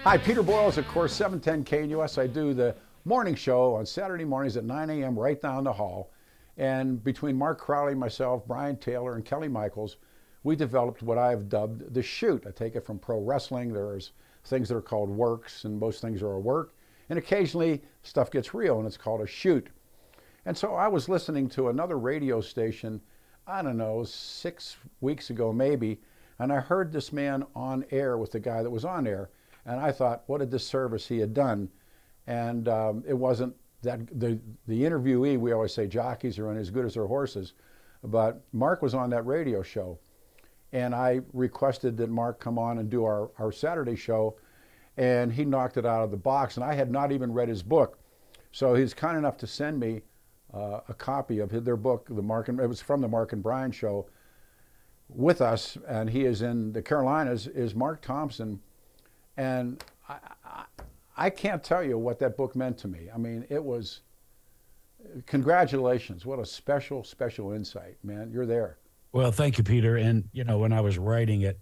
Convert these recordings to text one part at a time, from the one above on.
Hi, Peter Boyles, of course, 710 KNUS. I do the morning show on Saturday mornings at 9 a.m. right down the hall. And between Mark Crowley, myself, Brian Taylor, and Kelly Michaels, we developed what I've dubbed the shoot. I take it from pro wrestling. There's things that are called works, and most things are a work. And occasionally stuff gets real, and it's called a shoot. And so I was listening to another radio station, I don't know, 6 weeks ago maybe, and I heard this man on air with the guy that was on air. And I thought, what a disservice he had done. And it wasn't that the interviewee, we always say jockeys are as good as their horses, but Mark was on that radio show. And I requested that Mark come on and do our Saturday show, and he knocked it out of the box. And I had not even read his book. So he's kind enough to send me a copy of their book, it was from the Mark and Brian show, with us. And he is in the Carolinas, is Mark Thompson. And I can't tell you what that book meant to me. I mean, it was, congratulations. What a special, special insight, man. You're there. Well, thank you, Peter. And, you know, when I was writing it,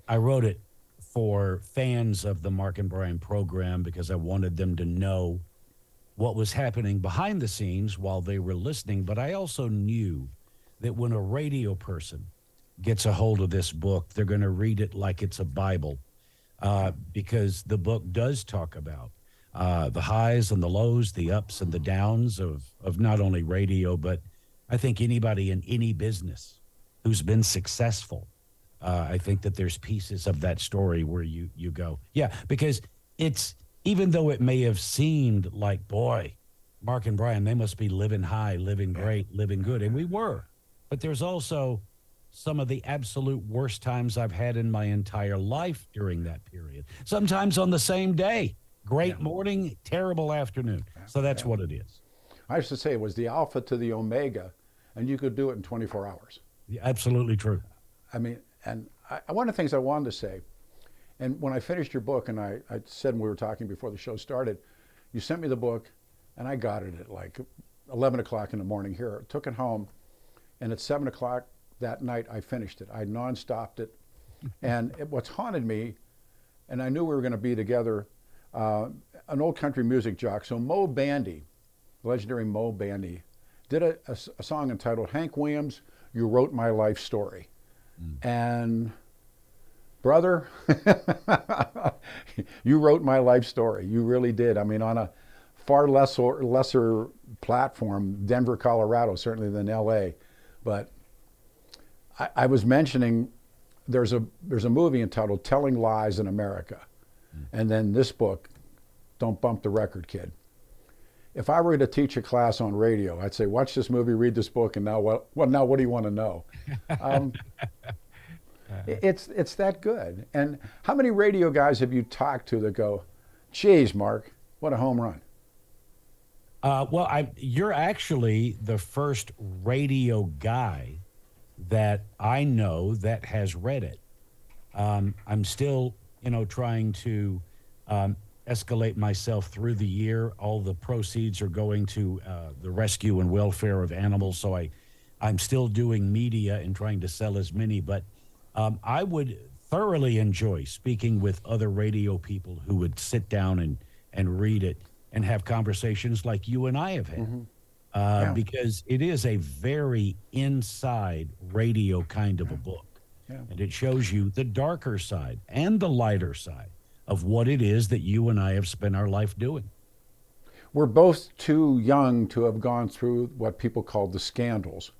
I wrote it for fans of the Mark and Brian program because I wanted them to know what was happening behind the scenes while they were listening. But I also knew that when a radio person gets a hold of this book, they're going to read it like it's a Bible. Because the book does talk about the highs and the lows, the ups and the downs of not only radio, but I think anybody in any business who's been successful. I think that there's pieces of that story where you go, yeah, because it's, even though it may have seemed like, boy, Mark and Brian, they must be living high, living great, living good. And we were. But there's also some of the absolute worst times I've had in my entire life during that period. Sometimes on the same day. Great morning, terrible afternoon. So that's what it is. I used to say it was the alpha to the omega, and you could do it in 24 hours. Yeah, absolutely true. I mean, and one of the things I wanted to say, and when I finished your book, and I said when we were talking before the show started, you sent me the book, and I got it at like 11 o'clock in the morning here. Took it home, and at 7 o'clock that night I finished it. I non-stopped it. And what's haunted me, and I knew we were going to be together, an old country music jock. So Mo Bandy, legendary Mo Bandy, did a song entitled Hank Williams, You Wrote My Life Story. And brother, you wrote my life story. You really did. I mean, on a far lesser platform, Denver, Colorado, certainly than LA. But I was mentioning there's a movie entitled Telling Lies in America. And then this book, Don't Bump the Record, Kid. If I were to teach a class on radio, I'd say, watch this movie, read this book, and now what do you want to know? It's that good. And how many radio guys have you talked to that go, geez, Mark, what a home run? Well, you're actually the first radio guy that I know that has read it. I'm still, trying to escalate myself through the year. All the proceeds are going to the rescue and welfare of animals. So I'm still doing media and trying to sell as many. But I would thoroughly enjoy speaking with other radio people who would sit down and read it and have conversations like you and I have had. Because it is a very inside radio kind of a book. And it shows you the darker side and the lighter side of what it is that you and I have spent our life doing. We're both too young to have gone through what people call the scandals,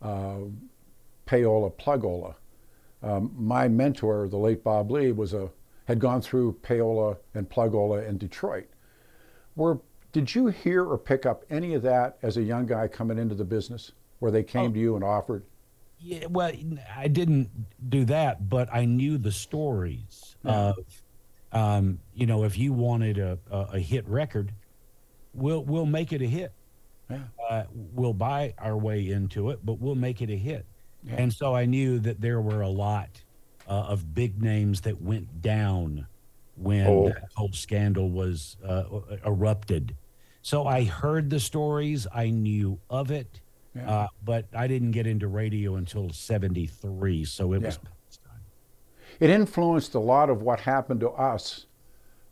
payola, plugola. My mentor, the late Bob Lee, had gone through payola and plugola in Detroit. Did you hear or pick up any of that as a young guy coming into the business, where they came to you and offered? Yeah, well, I didn't do that, but I knew the stories of, if you wanted a hit record, we'll make it a hit. We'll buy our way into it, but we'll make it a hit. And so I knew that there were a lot of big names that went down when that whole scandal was erupted. So I heard the stories, I knew of it, but I didn't get into radio until 73, so it was past time. It influenced a lot of what happened to us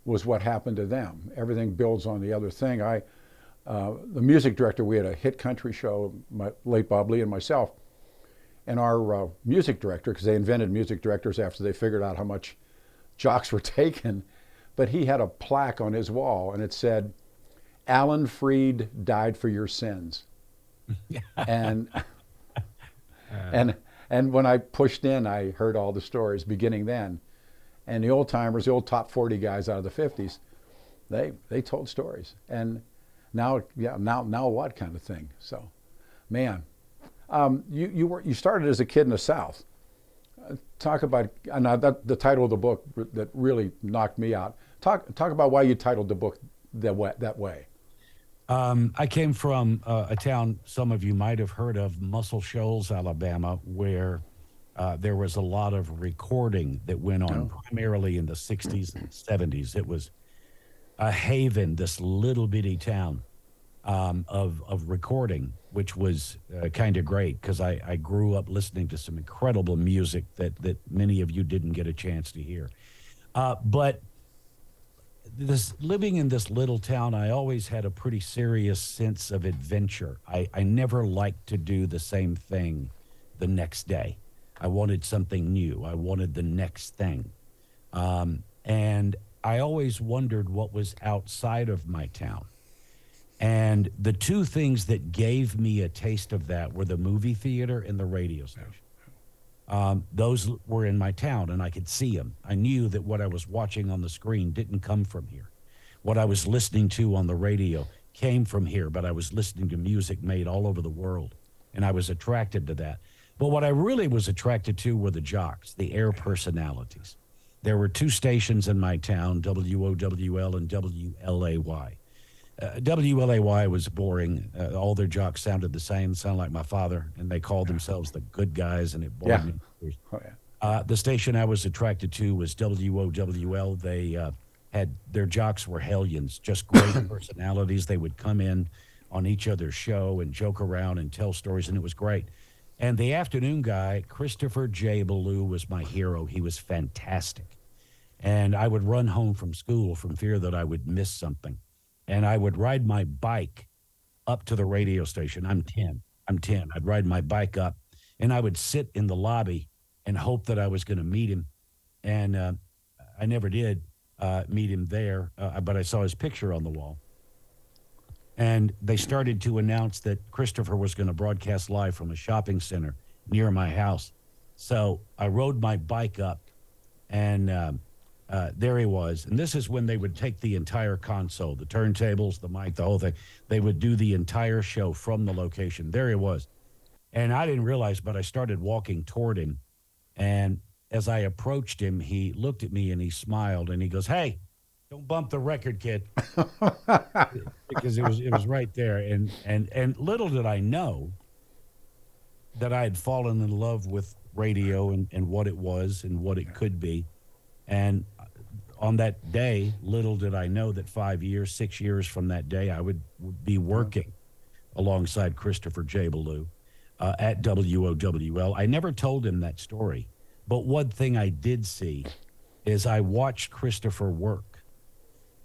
was what happened to them. Everything builds on the other thing. The music director, we had a hit country show, my late Bob Lee and myself, and our music director, because they invented music directors after they figured out how much jocks were taken, but he had a plaque on his wall, and it said, "Alan Freed died for your sins." and and when I pushed in, I heard all the stories beginning then, and the old timers, the old top 40 guys out of the 50s, they told stories, and now what kind of thing. So, man, you started as a kid in the South. Talk about the title of the book that really knocked me out. Talk about why you titled the book that way. I came from a town some of you might have heard of, Muscle Shoals, Alabama, where there was a lot of recording that went on, primarily in the 60s and 70s. It was a haven, this little bitty town of recording, which was kind of great because I grew up listening to some incredible music that many of you didn't get a chance to hear. But living in this little town, I always had a pretty serious sense of adventure. I never liked to do the same thing the next day. I wanted something new. I wanted the next thing. And I always wondered what was outside of my town. And the two things that gave me a taste of that were the movie theater and the radio station. Those were in my town, and I could see them. I knew that what I was watching on the screen didn't come from here. What I was listening to on the radio came from here, but I was listening to music made all over the world, and I was attracted to that. But what I really was attracted to were the jocks, the air personalities. There were two stations in my town, WOWL and WLAY. WLAY was boring. All their jocks sounded the same, sounded like my father, and they called themselves the good guys, and it bored me. Oh, yeah. The station I was attracted to was WOWL. They had, their jocks were hellions, just great personalities. They would come in on each other's show and joke around and tell stories, and it was great. And the afternoon guy, Christopher J. Ballou, was my hero. He was fantastic. And I would run home from school from fear that I would miss something. And I would ride my bike up to the radio station. I'm 10. I'd ride my bike up, and I would sit in the lobby and hope that I was going to meet him. And I never did meet him there, but I saw his picture on the wall. And they started to announce that Christopher was going to broadcast live from a shopping center near my house. So I rode my bike up, and there he was. And this is when they would take the entire console, the turntables, the mic, the whole thing. They would do the entire show from the location. There he was. And I didn't realize, but I started walking toward him. And as I approached him, he looked at me and he smiled and he goes, "Hey, don't bump the record, kid." Because it was right there. And little did I know that I had fallen in love with radio and what it was and what it could be. And on that day, little did I know that 6 years from that day, I would be working alongside Christopher J. Ballou at WOWL. I never told him that story. But one thing I did see is I watched Christopher work.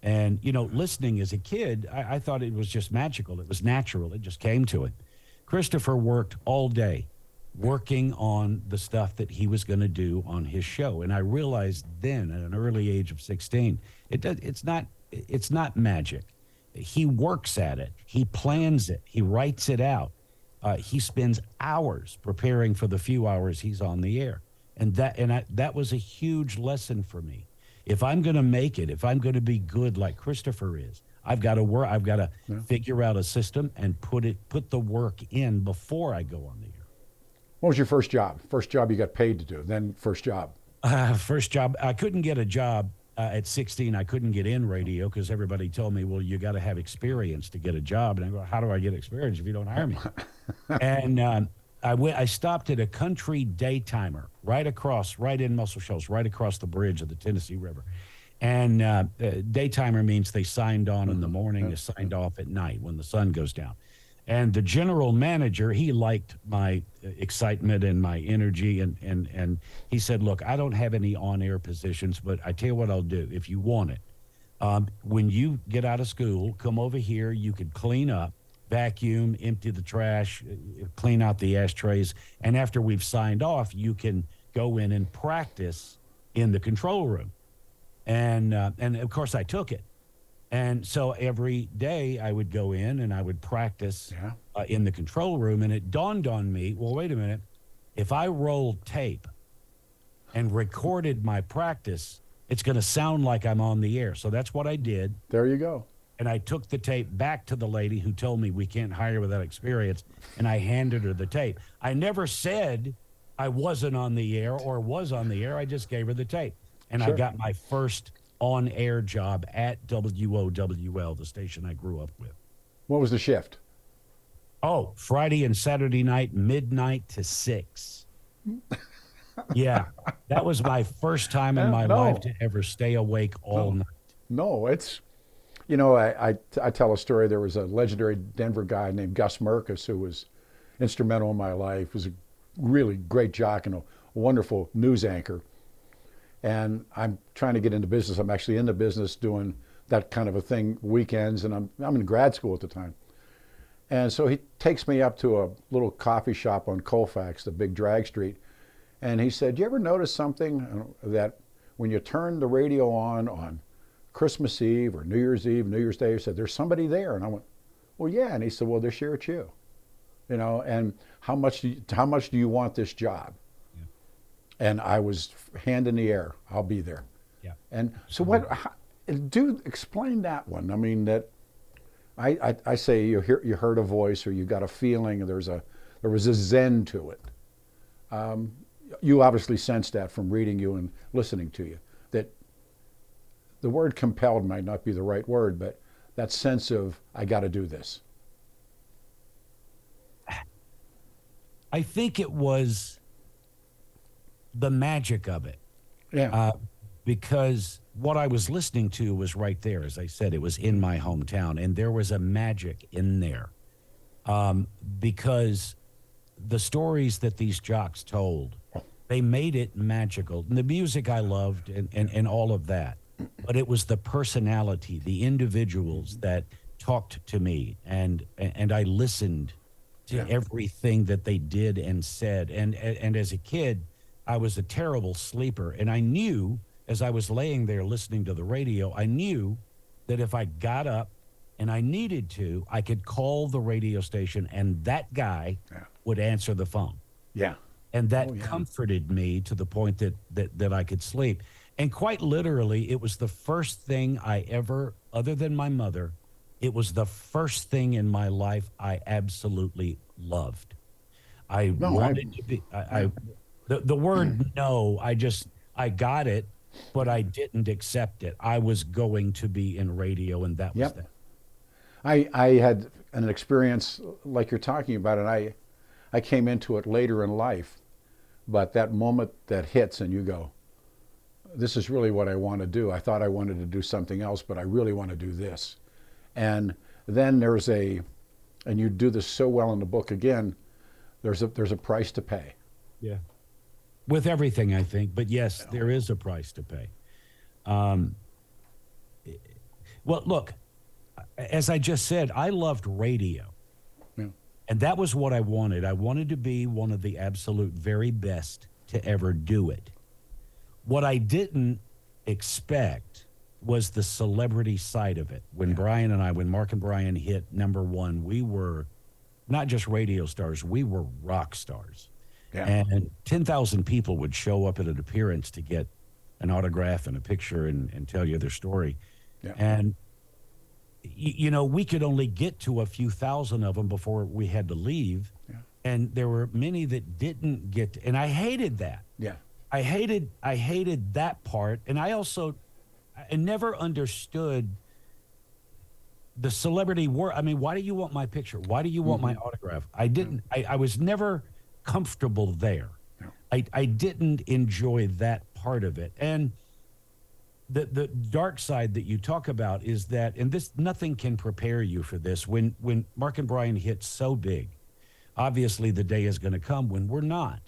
And, you know, listening as a kid, I thought it was just magical. It was natural. It just came to it. Christopher worked all day working on the stuff that he was going to do on his show. And I realized then at an early age of 16, it's not magic. He works at it. He plans it. He writes it out. He spends hours preparing for the few hours he's on the air. And that was a huge lesson for me. If I'm going to make it, if I'm going to be good like Christopher is, I've got to work. I've got to figure out a system and put the work in before I go on the air. What was your first job? First job you got paid to do, then first job. First job, I couldn't get a job at 16. I couldn't get in radio because everybody told me, well, you got to have experience to get a job. And I go, how do I get experience if you don't hire me? And I stopped at a country daytimer right in Muscle Shoals, right across the bridge of the Tennessee River. And daytimer means they signed on in the morning, they signed off at night when the sun goes down. And the general manager, he liked my excitement and my energy. And he said, look, I don't have any on-air positions, but I tell you what I'll do. If you want it, When you get out of school, come over here. You could clean up, vacuum, empty the trash, clean out the ashtrays. And after we've signed off, you can go in and practice in the control room. And of course, I took it. And so every day I would go in and I would practice in the control room. And it dawned on me, well, wait a minute. If I rolled tape and recorded my practice, it's going to sound like I'm on the air. So that's what I did. There you go. And I took the tape back to the lady who told me we can't hire without experience, and I handed her the tape. I never said I wasn't on the air or was on the air. I just gave her the tape. And I got my first on-air job at WOWL, the station I grew up with. What was the shift? Oh, Friday and Saturday night, midnight to 6. Yeah, that was my first time in my life to ever stay awake all night. No, it's, you know, I tell a story. There was a legendary Denver guy named Gus Merkus who was instrumental in my life, was a really great jock and a wonderful news anchor. And I'm trying to get into business. I'm actually in the business doing that kind of a thing weekends, and I'm in grad school at the time. And so he takes me up to a little coffee shop on Colfax, the big drag street. And he said, you ever notice something that when you turn the radio on Christmas Eve or New Year's Eve, New Year's Day, he said, there's somebody there. And I went, well, yeah. And he said, well, this year it's you. You know, and how much do you want this job? Yeah. And I was hand in the air. I'll be there. Yeah. And so explain that one. I mean, that I say you heard a voice or you got a feeling, there was a zen to it. You obviously sensed that from reading you and listening to you, that the word compelled might not be the right word, but that sense of, I got to do this. I think it was the magic of it. Yeah. Because what I was listening to was right there. As I said, it was in my hometown, and there was a magic in there. Because the stories that these jocks told, they made it magical. And the music I loved and all of that. But it was the personality, the individuals that talked to me, and I listened to everything that they did and said. And as a kid, I was a terrible sleeper. And I knew, as I was laying there listening to the radio, I knew that if I got up and I needed to, I could call the radio station and that guy would answer the phone. Yeah. And that comforted me to the point that I could sleep. And quite literally, it was the first thing I ever, other than my mother, it was the first thing in my life I absolutely loved. I wanted to be, the word no, I got it, but I didn't accept it. I was going to be in radio, and that was that. I had an experience like you're talking about, and I came into it later in life, but that moment that hits and you go, this is really what I want to do. I thought I wanted to do something else, but I really want to do this. And then and you do this so well in the book again, there's a price to pay. Yeah. With everything, I think, but yes, there is a price to pay. Well, look, as I just said, I loved radio. Yeah. And that was what I wanted. I wanted to be one of the absolute very best to ever do it. What I didn't expect was the celebrity side of it. When when Mark and Brian hit #1, we were not just radio stars, we were rock stars. Yeah. And 10,000 people would show up at an appearance to get an autograph and a picture and tell you their story. Yeah. And, you know, we could only get to a few thousand of them before we had to leave. Yeah. And there were many that didn't get to, and I hated that. Yeah. I hated that part. And I never understood the celebrity world. I mean, why do you want my picture? Why do you want my autograph? I was never comfortable there. No. I didn't enjoy that part of it. And the dark side that you talk about is that, and this, nothing can prepare you for this. When Mark and Brian hit so big, obviously the day is going to come when we're not.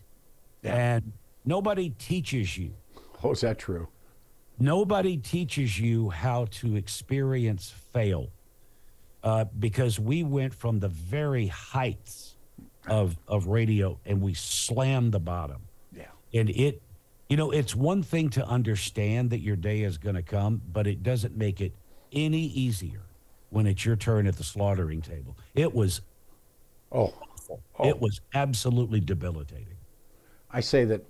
Yeah. And nobody teaches you. Oh, is that true? Nobody teaches you how to experience fail, because we went from the very heights of radio and we slammed the bottom. Yeah. And it's one thing to understand that your day is going to come, but it doesn't make it any easier when it's your turn at the slaughtering table. It was Oh, awful. oh. It was absolutely debilitating. I say that,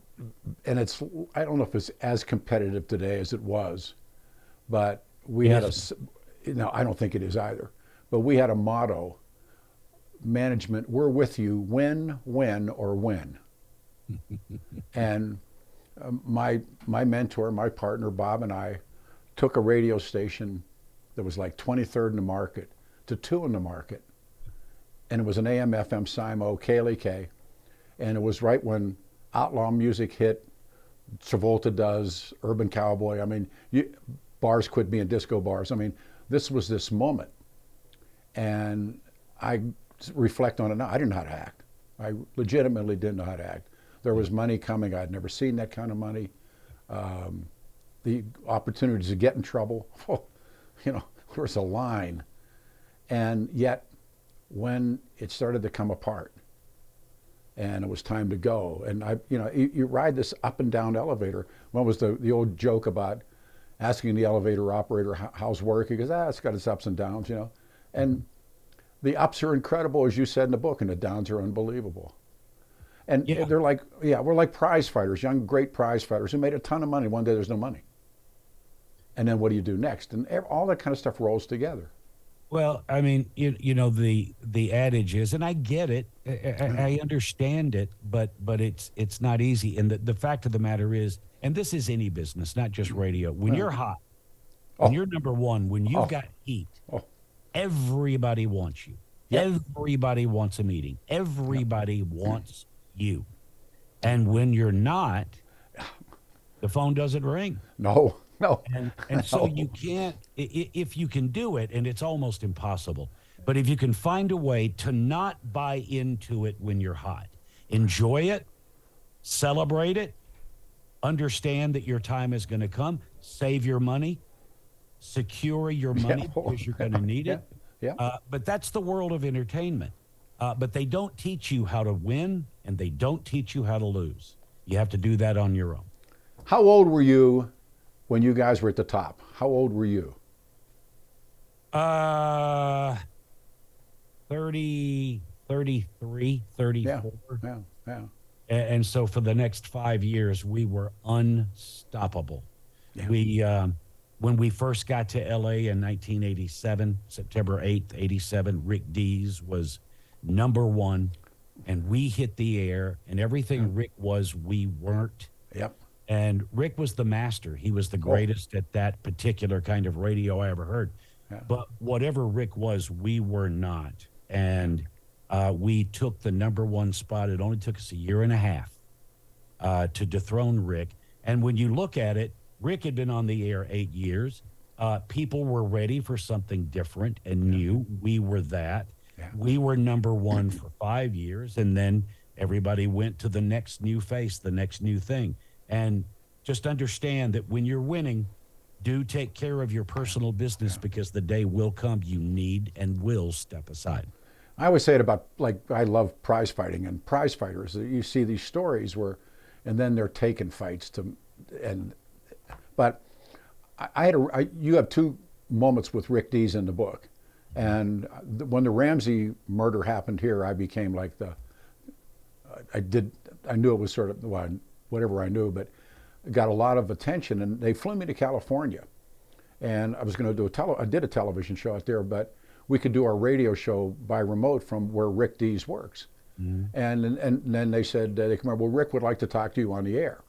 and I don't know if it's as competitive today as it was, but we It had isn't. no, I don't think it is either, but we had a motto: management, we're with you when, or when. And my mentor, my partner, Bob, and I took a radio station that was like 23rd in the market to 2 in the market. And it was an AM FM SIMO, KLEK. And it was right when outlaw music hit, Travolta does, Urban Cowboy. I mean, bars quit being disco bars. I mean, this moment. And I reflect on it now. I didn't know how to act. I legitimately didn't know how to act. There was money coming. I'd never seen that kind of money. The opportunities to get in trouble, there was a line. And yet, when it started to come apart, and it was time to go, and you ride this up and down elevator. What was the old joke about asking the elevator operator how's work? He goes, it's got its ups and downs, and the ups are incredible, as you said in the book, and the downs are unbelievable. And Yeah. they're like, we're like prize fighters, young, great prize fighters who made a ton of money. One day there's no money. And then what do you do next? And all that kind of stuff rolls together. Well, I mean, the adage is, and I get it, I understand it, but it's not easy. And the fact of the matter is, and this is any business, not just radio. When you're hot, when you're number one, when you've got heat, everybody wants you. Yep. Everybody wants a meeting. Everybody wants you. And when you're not, the phone doesn't ring. No. And so you can't, if you can do it, and it's almost impossible, but if you can find a way to not buy into it when you're hot, enjoy it, celebrate it, understand that your time is going to come, save your money, secure your money because you're going to need it. Yeah. But that's the world of entertainment. But they don't teach you how to win, and they don't teach you how to lose. You have to do that on your own. How old were you when you guys were at the top? How old were you? 30, 33, 34. Yeah. And so for the next 5 years, we were unstoppable. Yeah. When we first got to LA in 1987, September 8th, 87, Rick Dees was number one, and we hit the air, and everything Rick was, we weren't. Yep. And Rick was the master. He was the greatest at that particular kind of radio I ever heard. Yeah. But whatever Rick was, we were not. And we took the number one spot. It only took us a year and a half to dethrone Rick. And when you look at it, Rick had been on the air 8 years. People were ready for something different and new. We were that. Yeah. We were number one for 5 years. And then everybody went to the next new face, the next new thing. And just understand that when you're winning, do take care of your personal business, because the day will come you need and will step aside. I always say it about, like, I love prize fighting and prize fighters. You see these stories where, and then they're taking fights but you have 2 moments with Rick Dees in the book. And when the Ramsey murder happened here, I became like I knew it was sort of, whatever I knew, but it got a lot of attention, and they flew me to California, and I was going to do I did a television show out there, but we could do our radio show by remote from where Rick Dees works. Mm-hmm. And then they said, they come over, well, Rick would like to talk to you on the air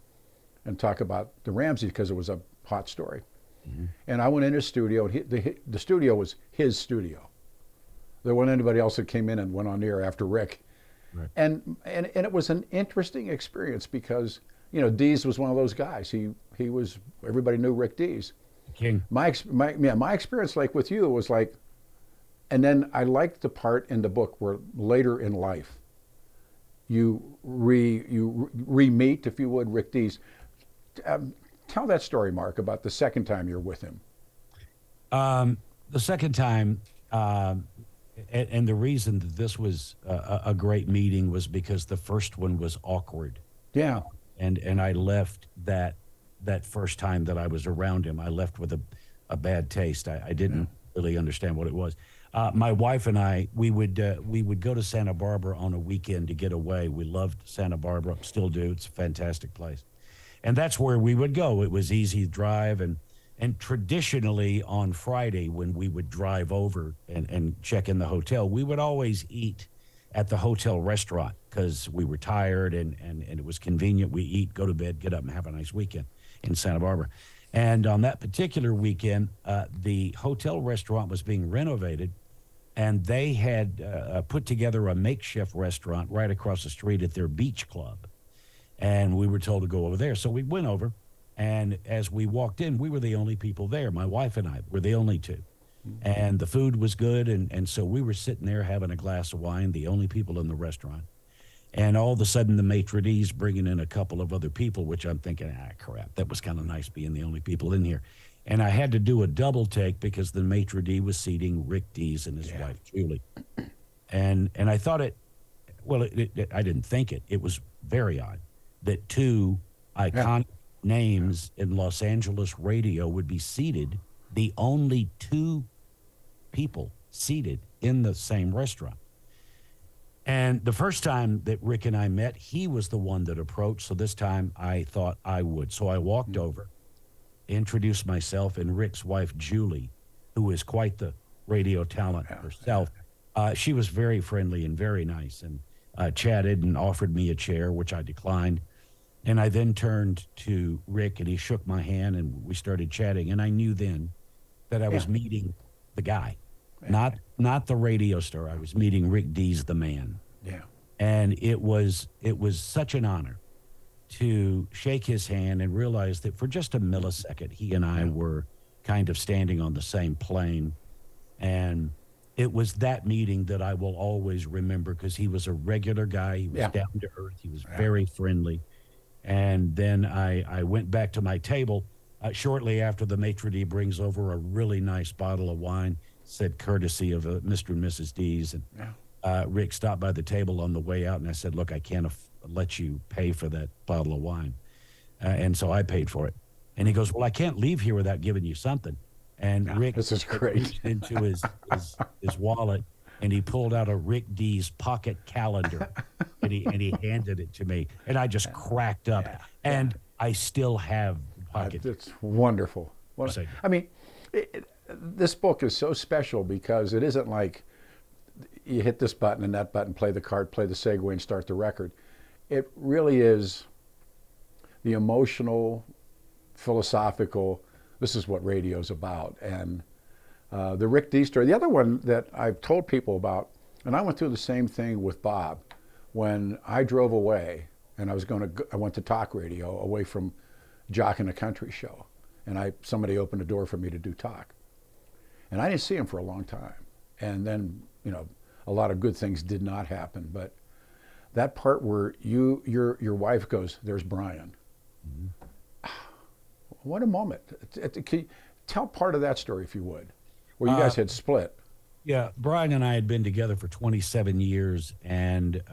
and talk about the Ramsey, because it was a hot story. Mm-hmm. And I went in his studio, and the studio was his studio. There wasn't anybody else that came in and went on the air after Rick. Right. And it was an interesting experience, because Dees was one of those guys. He was, everybody knew Rick Dees. King. My experience, like with you, was like, and then I liked the part in the book where later in life you re-meet, if you would, Rick Dees. Tell that story, Mark, about the second time you're with him. The second time, and the reason that this was a great meeting was because the first one was awkward. Yeah. And I left that first time that I was around him, I left with a bad taste. I didn't really understand what it was. My wife and I, we would go to Santa Barbara on a weekend to get away. We loved Santa Barbara, still do. It's a fantastic place. And that's where we would go. It was easy to drive. And traditionally on Friday, when we would drive over and check in the hotel, we would always eat at the hotel restaurant because we were tired and it was convenient. We eat, go to bed, get up, and have a nice weekend in Santa Barbara. And on that particular weekend, the hotel restaurant was being renovated, and they had put together a makeshift restaurant right across the street at their beach club. And we were told to go over there. So we went over, and as we walked in, we were the only people there. My wife and I were the only two. And the food was good, and so we were sitting there having a glass of wine, the only people in the restaurant. And all of a sudden, the maitre d's bringing in a couple of other people, which I'm thinking, crap, that was kind of nice being the only people in here. And I had to do a double take because the maitre d' was seating Rick Dees and his wife, Julie. And I thought I didn't think it. It was very odd that two iconic names in Los Angeles radio would be seated, the only two people seated in the same restaurant. And the first time that Rick and I met, he was the one that approached. So this time I thought I would. So I walked over, introduced myself, and Rick's wife, Julie, who is quite the radio talent herself. She was very friendly and very nice, and chatted and offered me a chair, which I declined. And I then turned to Rick, and he shook my hand, and we started chatting. And I knew then that I was meeting the guy, not the radio star. I was meeting Rick Dees, the man. Yeah. And it was such an honor to shake his hand and realize that for just a millisecond, he and I were kind of standing on the same plane. And it was that meeting that I will always remember because he was a regular guy. He was down to earth. He was very friendly. And then I went back to my table shortly after the maitre d' brings over a really nice bottle of wine, said courtesy of Mr. and Mrs. Dees. And Rick stopped by the table on the way out, and I said, look, I can't let you pay for that bottle of wine. And so I paid for it. And he goes, well, I can't leave here without giving you something. And Rick this is great. reached into his wallet, and he pulled out a Rick Dees pocket calendar, and he handed it to me, and I just cracked up. And I still have the pocket. It's wonderful. I mean, this book is so special because it isn't like you hit this button and that button, play the card, play the segue, and start the record. It really is the emotional, philosophical, this is what radio's about. And the Rick Dees story. The other one that I've told people about, and I went through the same thing with Bob, when I drove away and I went to talk radio away from Jock and the Country Show. And somebody opened the door for me to do talk. And I didn't see him for a long time. And then, a lot of good things did not happen. But that part where your wife goes, there's Brian. Mm-hmm. What a moment. Can you tell part of that story, if you would, where you guys had split. Yeah, Brian and I had been together for 27 years. And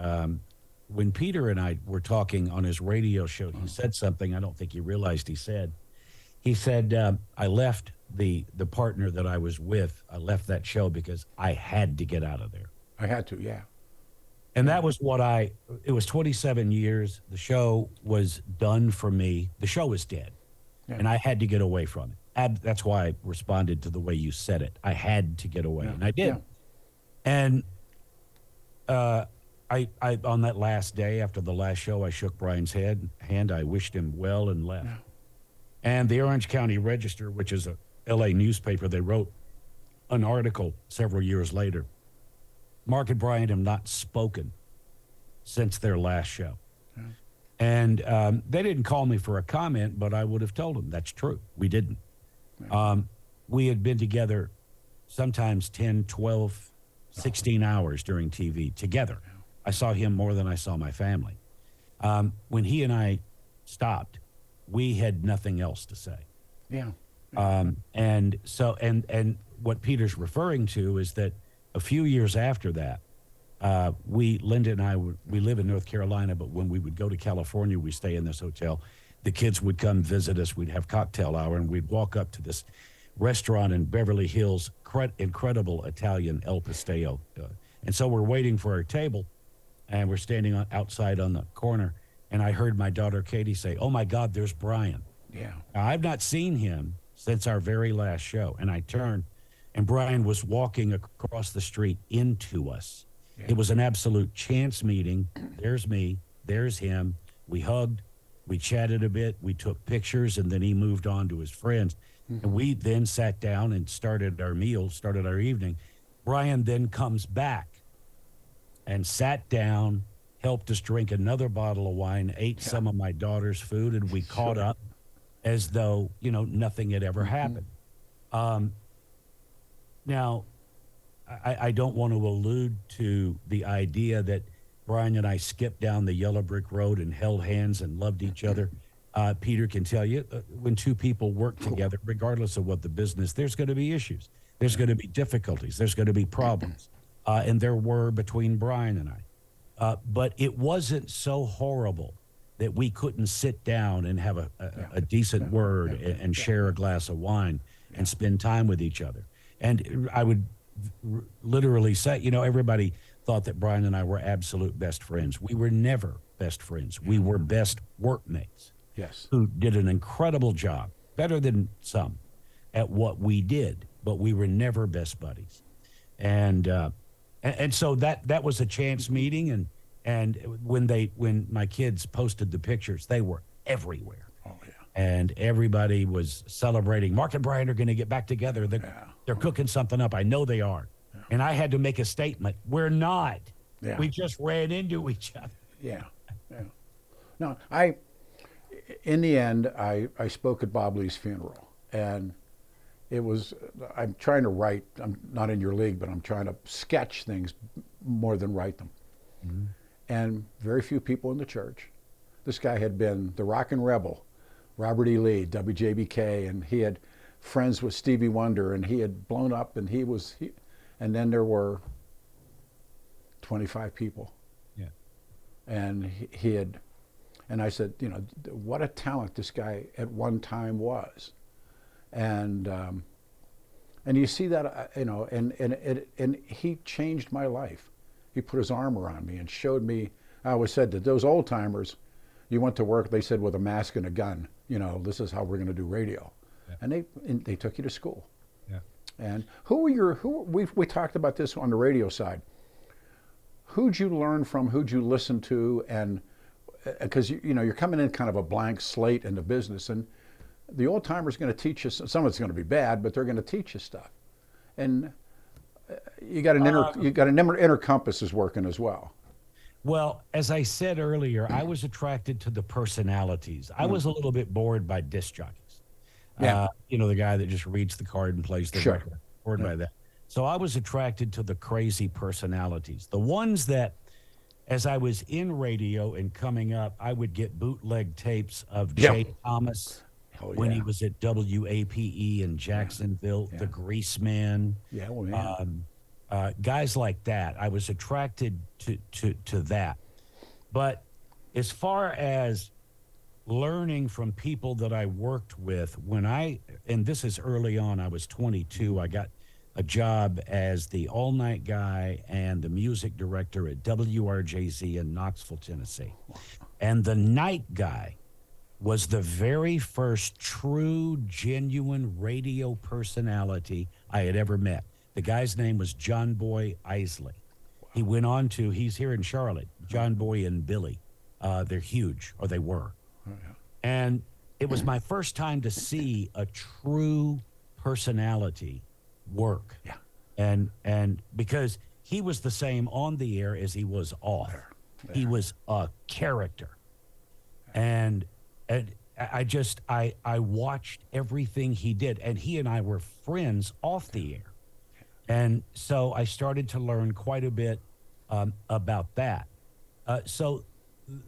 when Peter and I were talking on his radio show, he said something I don't think he realized he said. He said, I left the partner that I was with, I left that show because I had to get out of there. I had to, yeah. And that was it was 27 years. The show was done for me. The show was dead. Yeah. And I had to get away from it. That's why I responded to the way you said it. I had to get away, and I did. Yeah. And I on that last day after the last show, I shook Brian's hand. I wished him well and left. Yeah. And the Orange County Register, which is a L.A. newspaper, they wrote an article several years later. Mark and Brian have not spoken since their last show. Yeah. And they didn't call me for a comment, but I would have told them that's true. We didn't. Yeah. We had been together sometimes 10, 12, 16 hours during TV together. Yeah. I saw him more than I saw my family. When he and I stopped, we had nothing else to say. Yeah. And so, and what Peter's referring to is that a few years after that, Linda and I, we live in North Carolina, but when we would go to California, we stay in this hotel. The kids would come visit us. We'd have cocktail hour, and we'd walk up to this restaurant in Beverly Hills, incredible Italian El Pastel. And so we're waiting for our table, and we're standing outside on the corner, and I heard my daughter Katie say, "Oh my God, there's Brian." Yeah. Now, I've not seen him since our very last show, and I turned, and Brian was walking across the street into us. Yeah. It was an absolute chance meeting. There's me, there's him. We hugged, we chatted a bit, we took pictures, and then he moved on to his friends. And we then sat down and started our meal, started our evening. Brian then comes back and sat down, helped us drink another bottle of wine, ate some of my daughter's food, and we caught up as though, nothing had ever happened. Now, I don't want to allude to the idea that Brian and I skipped down the yellow brick road and held hands and loved each other. Peter can tell you, when two people work together, regardless of what the business, there's going to be issues. There's going to be difficulties. There's going to be problems. And there were between Brian and I. But it wasn't so horrible that we couldn't sit down and have a decent word and share a glass of wine and spend time with each other. And I would literally say, everybody thought that Brian and I were absolute best friends. We were never best friends. We were best workmates. Yes. Who did an incredible job, better than some, at what we did, but we were never best buddies. And so that was a chance meeting, and when my kids posted the pictures, they were everywhere. Oh yeah. And everybody was celebrating. Mark and Brian are going to get back together. They're cooking something up. I know they are. Yeah. And I had to make a statement. We're not. Yeah. We just ran into each other. Yeah. Yeah. No, in the end, I spoke at Bob Lee's funeral, and it was, I'm trying to write, I'm not in your league, but I'm trying to sketch things more than write them. Mm-hmm. And very few people in the church. This guy had been the rockin' rebel, Robert E. Lee, WJBK, and he had friends with Stevie Wonder, and he had blown up, and and then there were 25 people. Yeah. And he had, and I said, what a talent this guy at one time was. And you see that, and he changed my life. He put his arm around me and showed me. I always said that those old timers, you went to work, they said, with a mask and a gun, this is how we're going to do radio. Yeah. And they took you to school. Yeah. And we talked about this on the radio side. Who'd you learn from? Who'd you listen to? And because you're coming in kind of a blank slate in the business, and the old timer's going to teach you. Some of it's going to be bad, but they're going to teach you stuff. And you got an inner compass is working as well. Well, as I said earlier, I was attracted to the personalities. I was a little bit bored by disc jockeys. Yeah. The guy that just reads the card and plays the record. Bored by that. So I was attracted to the crazy personalities, the ones that, as I was in radio and coming up, I would get bootleg tapes of Jay Thomas when he was at WAPE in Jacksonville, the Greaseman. Yeah, well, yeah. Guys like that. I was attracted to that. But as far as learning from people that I worked with, and this is early on, I was 22, I got a job as the all-night guy and the music director at WRJZ in Knoxville, Tennessee. And the night guy was the very first true, genuine radio personality I had ever met. The guy's name was John Boy Isley. He went on to, he's here in Charlotte, John Boy and Billy. They're huge, or they were. And it was my first time to see a true personality work. Yeah. And because he was the same on the air as he was off. Yeah. He was a character. And I watched everything he did, and he and I were friends off the air. And so I started to learn quite a bit about that. So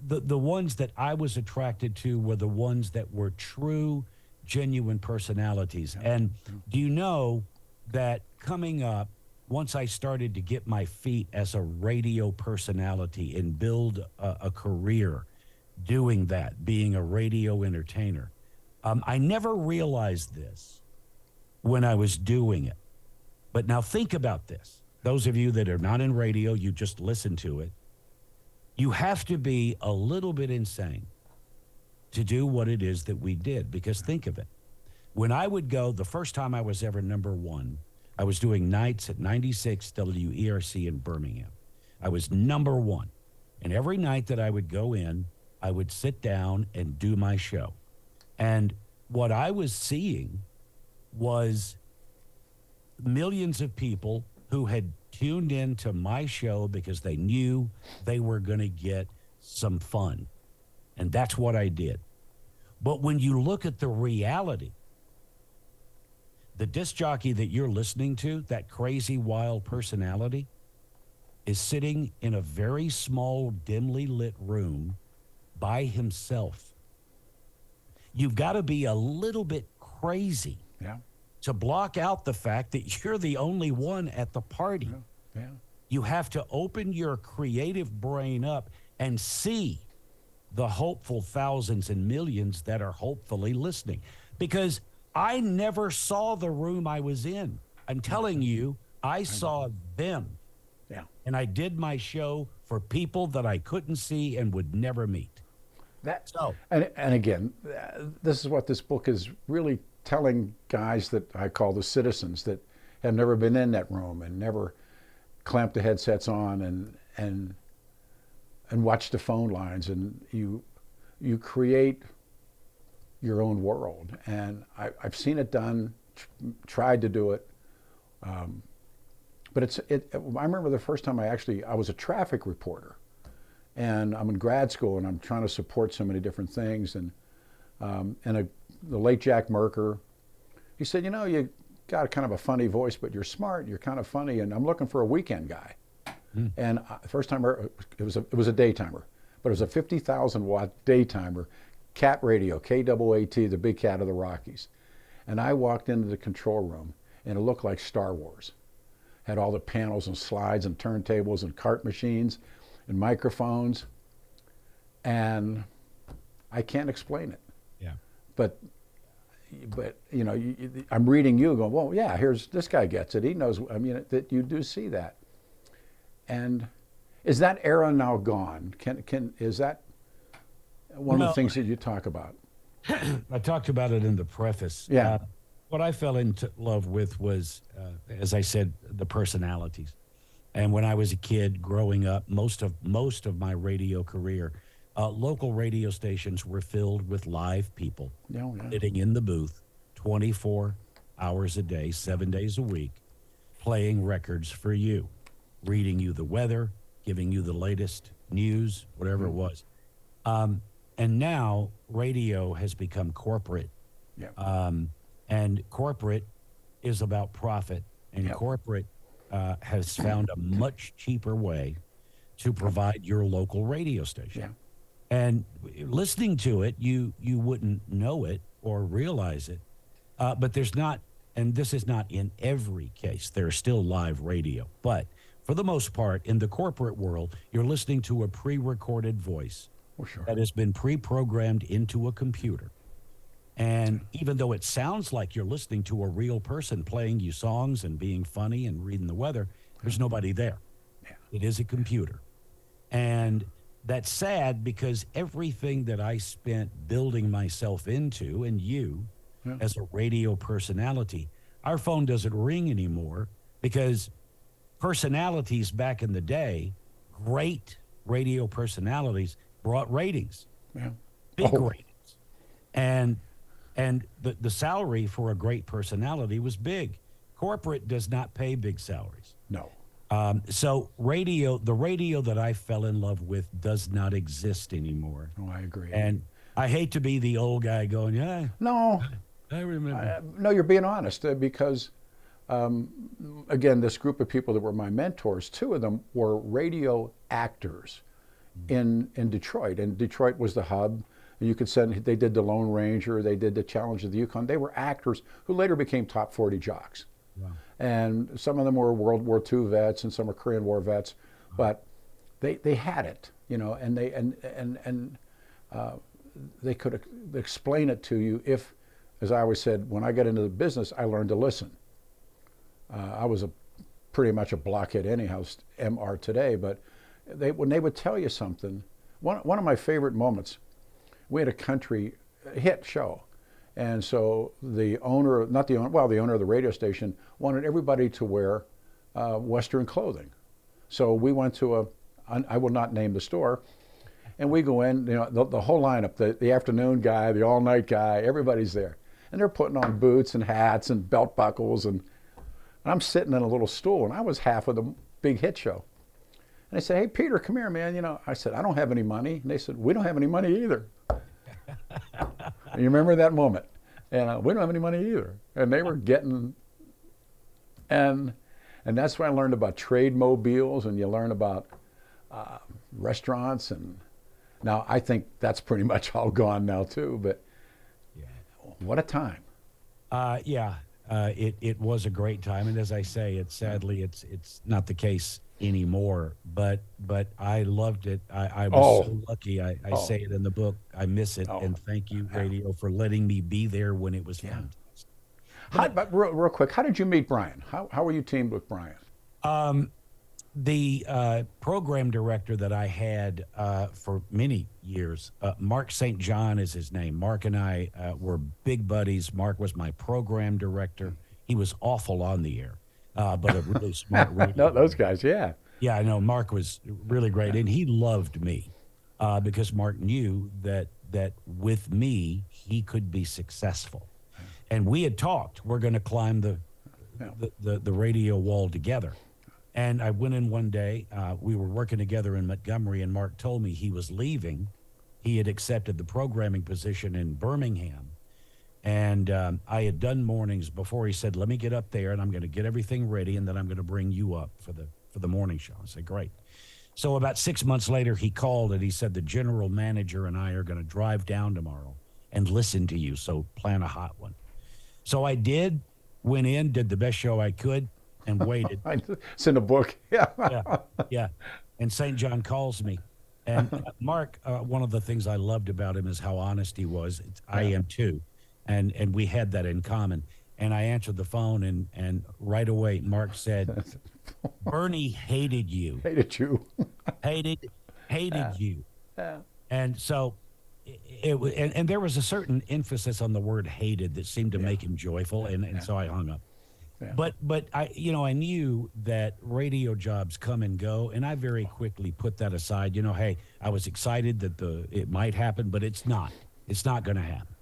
the ones that I was attracted to were the ones that were true, genuine personalities. And do you know that coming up, once I started to get my feet as a radio personality and build a career doing that, being a radio entertainer, I never realized this when I was doing it. But now think about this. Those of you that are not in radio, you just listen to it. You have to be a little bit insane to do what it is that we did, because think of it. When I would go, the first time I was ever number one, I was doing nights at 96 WERC in Birmingham. I was number one. And every night that I would go in, I would sit down and do my show. And what I was seeing was millions of people who had tuned in to my show because they knew they were going to get some fun. And that's what I did. But when you look at the reality, the disc jockey that you're listening to, that crazy, wild personality, is sitting in a very small, dimly lit room by himself. You've got to be a little bit crazy to block out the fact that you're the only one at the party. You have to open your creative brain up and see the hopeful thousands and millions that are hopefully listening. Because I never saw the room I was in. I'm telling you, I saw them. And I did my show for people that I couldn't see and would never meet. And again, this is what this book is really telling guys that I call the citizens that have never been in that room and never clamped the headsets on and watched the phone lines, and you create your own world. And I've seen it done, tried to do it, but I remember the first time I was a traffic reporter, and I'm in grad school and I'm trying to support so many different things, and the late Jack Merker, he said, you got kind of a funny voice, but you're smart, you're kind of funny, and I'm looking for a weekend guy. And the first time it was a daytimer, but it was a 50,000 watt daytimer, cat radio, KAAT, the big cat of the Rockies. And I walked into the control room and it looked like Star Wars. Had all the panels and slides and turntables and cart machines and microphones. And I can't explain it. But I'm reading you going, well, yeah, here's this guy gets it. He knows, that you do see that. And is that era now gone? Is that one of the things that you talk about? I talked about it in the preface. What I fell into love with was, as I said, the personalities. And when I was a kid growing up, most of my radio career, local radio stations were filled with live people sitting in the booth 24 hours a day, 7 days a week, playing records for you, reading you the weather, giving you the latest news, whatever it was. And now radio has become corporate. And corporate is about profit. And corporate has found a much cheaper way to provide your local radio station. And listening to it, you wouldn't know it or realize it. But there's not, and this is not in every case, there's still live radio. But for the most part, in the corporate world, you're listening to a pre-recorded voice that has been pre-programmed into a computer. And even though it sounds like you're listening to a real person playing you songs and being funny and reading the weather, there's nobody there. It is a computer. And that's sad, because everything that I spent building myself into, and you as a radio personality, our phone doesn't ring anymore, because personalities back in the day, great radio personalities, brought ratings, big ratings. And the salary for a great personality was big. Corporate does not pay big salaries. So the radio that I fell in love with does not exist anymore. I agree. And I hate to be the old guy going, no, I remember. No, you're being honest, because again, this group of people that were my mentors, two of them were radio actors in Detroit, and Detroit was the hub. And you could send. They did the Lone Ranger. They did the Challenge of the Yukon. They were actors who later became top 40 jocks. Wow. And some of them were World War II vets, and some are Korean War vets, but they had it, and they could explain it to you if, as I always said, when I got into the business, I learned to listen. I was pretty much a blockhead anyhow, MR today, but when they would tell you something, one of my favorite moments, we had a country hit show. And so the owner, not the owner, well, the owner of the radio station wanted everybody to wear Western clothing. So we went to I will not name the store, and we go in, the whole lineup, the afternoon guy, the all-night guy, everybody's there. And they're putting on boots and hats and belt buckles, and I'm sitting in a little stool, and I was half of the big hit show. And they said, "Hey, Peter, come here, man." I said, "I don't have any money." And they said, "We don't have any money either." You remember that moment? And we don't have any money either. And they were getting, and that's when I learned about trade mobiles, and you learn about restaurants. And now I think that's pretty much all gone now too, but Yeah. what a time. It was a great time, and as I say, it's not the case anymore. But I loved it. I was so lucky. I say it in the book. I miss it, and thank you, radio, for letting me be there when it was fantastic. But real quick, how did you meet Brian? How were you teamed with Brian? The program director that I had for many years, Mark St. John is his name. Mark and I were big buddies. Mark was my program director. He was awful on the air, but a really smart radio. No, those guys, yeah. Yeah, I know. Mark was really great, and he loved me because Mark knew that with me, he could be successful. And we had talked, we're going to climb the radio wall together. And I went in one day, we were working together in Montgomery, and Mark told me he was leaving. He had accepted the programming position in Birmingham. And I had done mornings before. He said, "Let me get up there, and I'm going to get everything ready, and then I'm going to bring you up for the morning show." I said, "Great." So about 6 months later, he called, and he said, "The general manager and I are going to drive down tomorrow and listen to you, so plan a hot one." So I did, went in, did the best show I could, and waited. It's in the book. Yeah. Yeah. And St. John calls me. And Mark, one of the things I loved about him is how honest he was. I am too. And we had that in common. And I answered the phone, and right away, Mark said, "Bernie hated you." Hated you. hated you. Yeah. And so and there was a certain emphasis on the word hated that seemed to make him joyful. And so I hung up. Yeah. But I knew that radio jobs come and go, and I very quickly put that aside. Hey, I was excited that it might happen, but it's not going to happen.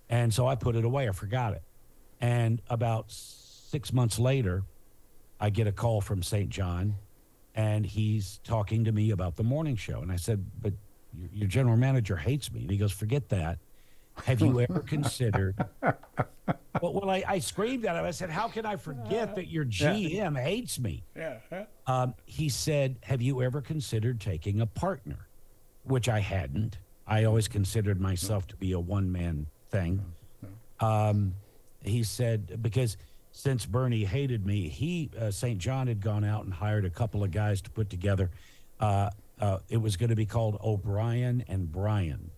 And so I put it away. I forgot it. And about 6 months later, I get a call from St. John, and he's talking to me about the morning show. And I said, "But your general manager hates me." And he goes, "Forget that. Have you ever considered..." Well, I screamed at him. I said, "How can I forget that your GM hates me?" Yeah. He said, "Have you ever considered taking a partner?" Which I hadn't. I always considered myself to be a one-man thing. He said, because since Bernie hated me, St. John had gone out and hired a couple of guys to put together. It was going to be called O'Brien and Brian.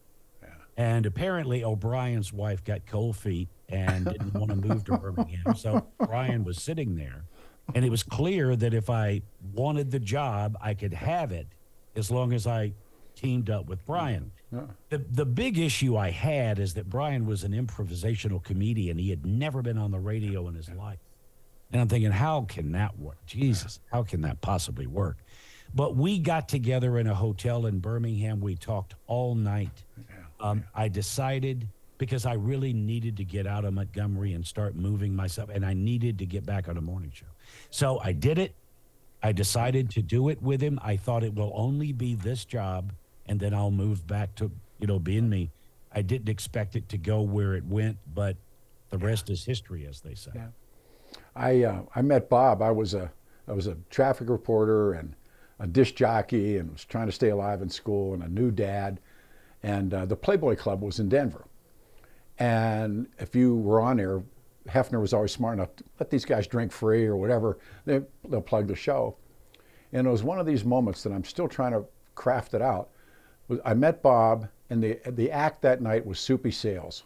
And apparently O'Brien's wife got cold feet and didn't want to move to Birmingham. So Brian was sitting there. And it was clear that if I wanted the job, I could have it as long as I teamed up with Brian. The big issue I had is that Brian was an improvisational comedian. He had never been on the radio in his life. And I'm thinking, how can that work? Jesus, how can that possibly work? But we got together in a hotel in Birmingham. We talked all night. I decided, because I really needed to get out of Montgomery and start moving myself, and I needed to get back on a morning show. So I did it. I decided to do it with him. I thought it will only be this job, and then I'll move back to, being me. I didn't expect it to go where it went, but the rest is history, as they say. Yeah. I met Bob. I was a traffic reporter, and a disc jockey and was trying to stay alive in school and a new dad. And the Playboy Club was in Denver. And if you were on there, Hefner was always smart enough to let these guys drink free or whatever. They'll plug the show. And it was one of these moments that I'm still trying to craft it out. I met Bob, and the act that night was Soupy Sales.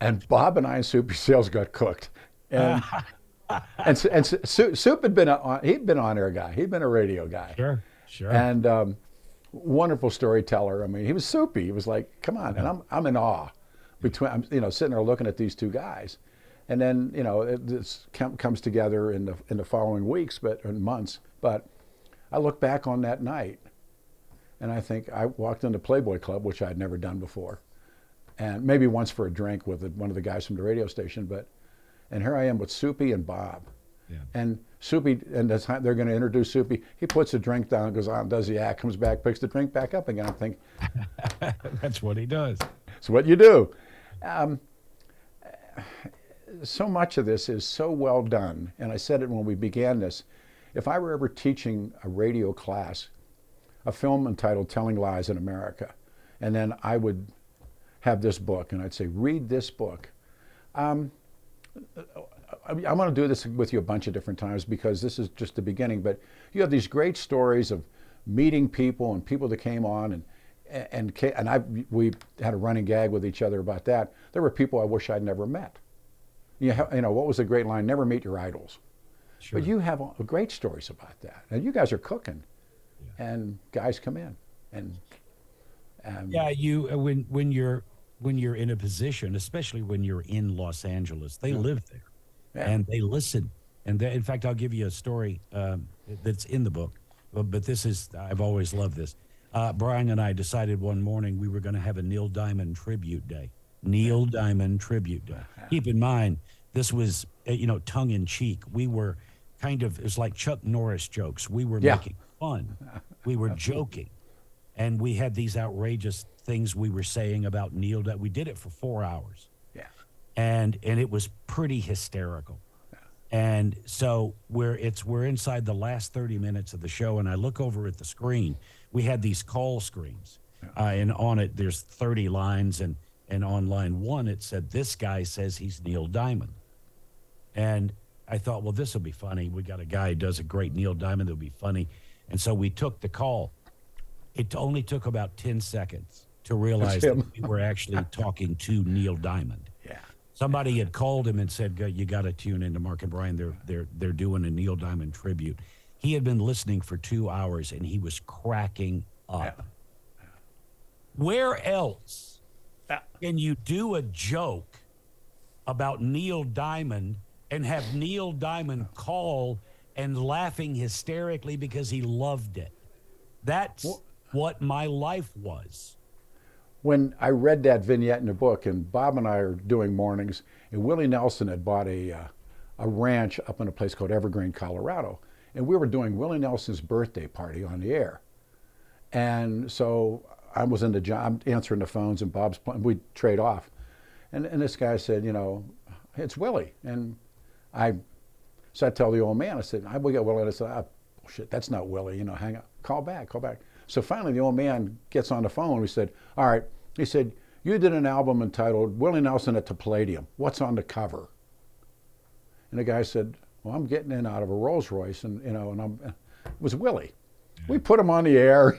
And Bob and I and Soupy Sales got cooked. And Soup had been he'd been on air guy. He'd been a radio guy. Sure, sure. And wonderful storyteller. I mean, he was Soupy. He was like, come on. And I'm in awe between, sitting there looking at these two guys. And then, this comes together in the following weeks, in months. But I look back on that night, and I think I walked into Playboy Club, which I'd never done before, and maybe once for a drink with one of the guys from the radio station. And here I am with Soupy and Bob. Yeah. And Soupy, and that's how they're going to introduce Soupy. He puts the drink down, goes on, does the act, comes back, picks the drink back up again. I think that's what he does. It's what you do. So much of this is so well done, and I said it when we began this. If I were ever teaching a radio class, a film entitled Telling Lies in America, and then I would have this book, and I'd say, read this book. I'm going to do this with you a bunch of different times because this is just the beginning, but you have these great stories of meeting people and people that came on, and we had a running gag with each other about that. There were people I wish I'd never met. What was the great line? Never meet your idols. Sure. But you have great stories about that, and you guys are cooking, and guys come in, and when you're in a position, especially when you're in Los Angeles, they live there, and they listen. And in fact, I'll give you a story that's in the book, but I've always loved this. Brian and I decided one morning we were going to have a Neil Diamond tribute day. Neil Diamond tribute day. Keep in mind, this was, tongue in cheek. We were it was like Chuck Norris jokes. We were making fun. We were joking. And we had these outrageous things we were saying about Neil. That we did it for 4 hours. Yeah. And it was pretty hysterical. Yeah. And so we're inside the last 30 minutes of the show, and I look over at the screen. We had these call screens, and on it there's 30 lines, and on line 1 it said, "This guy says he's Neil Diamond." And I thought, well, this will be funny. We got a guy who does a great Neil Diamond. That'll be funny. And so we took the call. It only took about 10 seconds to realize that we were actually talking to Neil Diamond. Yeah. Somebody had called him and said, "You got to tune into Mark and Brian. They're doing a Neil Diamond tribute." He had been listening for 2 hours, and he was cracking up. Yeah. Where else can you do a joke about Neil Diamond and have Neil Diamond call and laughing hysterically because he loved it? That's what my life was. When I read that vignette in the book, and Bob and I are doing mornings, and Willie Nelson had bought a ranch up in a place called Evergreen, Colorado, and we were doing Willie Nelson's birthday party on the air. And so I was in the job, I'm answering the phones, and Bob's playing, we'd trade off. And this guy said, "It's Willie." And I tell the old man, I said, "We got Willie." And I said, "Oh, shit, that's not Willie, hang up, call back. So finally the old man gets on the phone. We said, "All right." He said, "You did an album entitled Willie Nelson at the Palladium. What's on the cover?" And the guy said, "Well, I'm getting in out of a Rolls Royce, and it was Willie." Yeah. We put him on the air,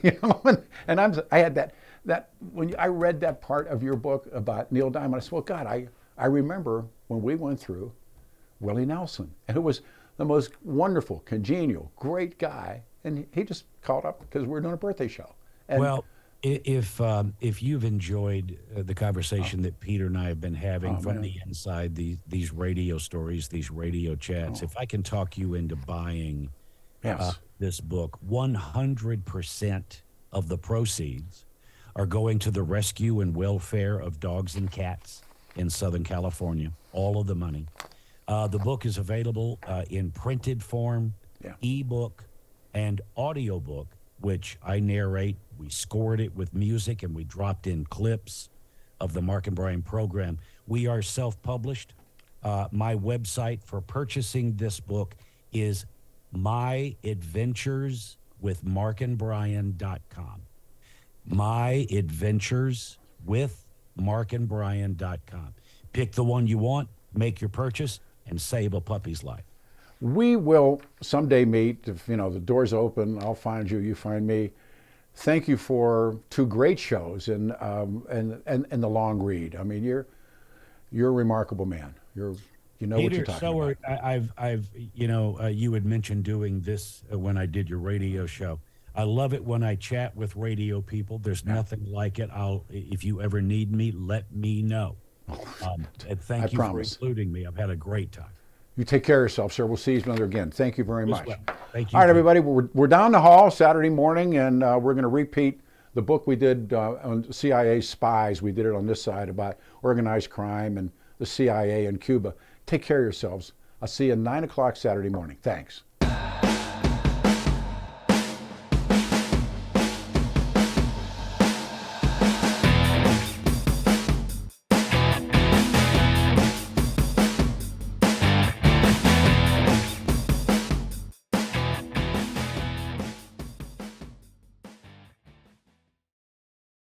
and I had that when I read that part of your book about Neil Diamond, I said, "Well, God, I remember when we went through Willie Nelson, and it was the most wonderful, congenial, great guy." And he just called up because we were doing a birthday show. And well, if you've enjoyed the conversation that Peter and I have been having from the inside, these radio stories, these radio chats, if I can talk you into buying this book, 100% of the proceeds are going to the rescue and welfare of dogs and cats in Southern California. All of the money. The book is available in printed form, ebook, and audiobook, which I narrate. We scored it with music, and we dropped in clips of the Mark and Brian program. We are self-published. My website for purchasing this book is myadventures with markandbrian.com. My Adventures with markandbrian.com. Pick the one you want, make your purchase, and save a puppy's life. We will someday meet. If the door's open, I'll find you, you find me. Thank you for 2 great shows and the long read. I mean, you're a remarkable man. You know Peter, what you're talking about. I've you had mentioned doing this when I did your radio show. I love it when I chat with radio people. There's nothing like it. If you ever need me, let me know. And thank you promise. for including me. I've had a great time. You take care of yourself, sir. We'll see you another again. Thank you very much. Well. Thank you. All right, everybody. We're down the hall Saturday morning, and we're going to repeat the book we did on CIA spies. We did it on this side about organized crime and the CIA in Cuba. Take care of yourselves. I'll see you at 9 o'clock Saturday morning. Thanks.